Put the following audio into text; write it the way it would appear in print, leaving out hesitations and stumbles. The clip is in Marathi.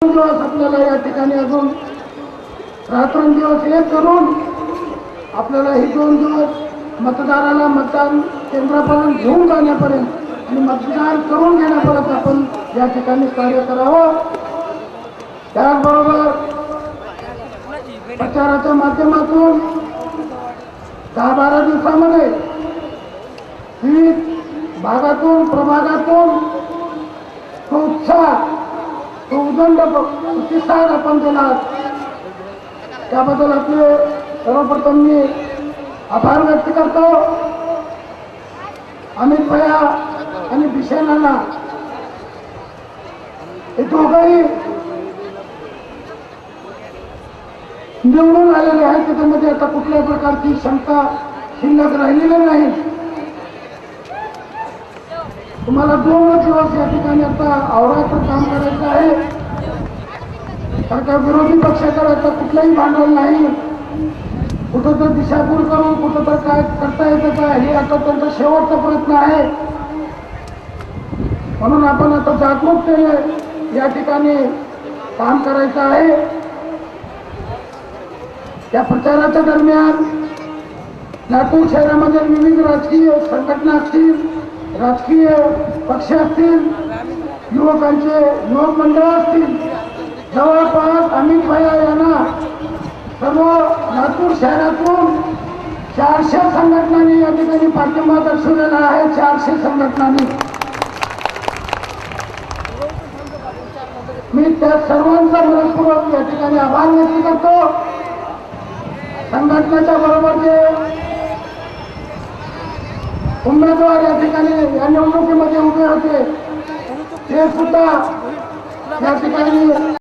दिवस आपल्याला या ठिकाणी अजून रात्रंदिवस एक करून आपल्याला हे 2 दिवस मतदाराला मतदान केंद्रापर्यंत घेऊन जाण्यापर्यंत आणि मतदान करून घेण्यापर्यंत आपण या ठिकाणी कार्य करावं। त्याचबरोबर प्रचाराच्या माध्यमातून 10-12 दिवसामध्ये विविध भागातून प्रभागातून तो उत्साह तो उदंड प्रतिसाद आपण दिला, त्याबद्दल आपले सर्वप्रथम मी आभार व्यक्त करतो। अमित भैया आणि बिशेनाना हे दोघंही निवडून आलेले आहेत, त्याच्यामध्ये आता कुठल्याही प्रकारची शंका शिल्लक राहिलेली नाही। तुम्हाला 2 दिवस या ठिकाणी आता आवराचं काम करायचं आहे, कारण का विरोधी पक्षाकडे आता कुठलंही भांडवल नाही। कुठं तर दिशाभूल करून कुठं तर काय करता येतं का हे आता त्यांचा शेवटचा प्रयत्न आहे। म्हणून आपण आता जागरूकतेने या ठिकाणी काम करायचं आहे। या प्रचाराच्या दरम्यान लातूर शहरामध्ये विविध राजकीय संघटना असतील, राजकीय पक्ष असतील, युवकांचे युवक मंडळ असतील, जवळपास अमित भैया यांना सर्व लातूर शहरातून 400 संघटनांनी या ठिकाणी पाठिंबा दर्शवलेला आहे। 400 संघटनांनी मी त्या सर्वांचा मनपूर्वक या ठिकाणी आभार व्यक्त करतो। संघटनेच्या बरोबर जे उमेदवार या ठिकाणी या निवडणुकीमध्ये उभे होते ते सुद्धा या ठिकाणी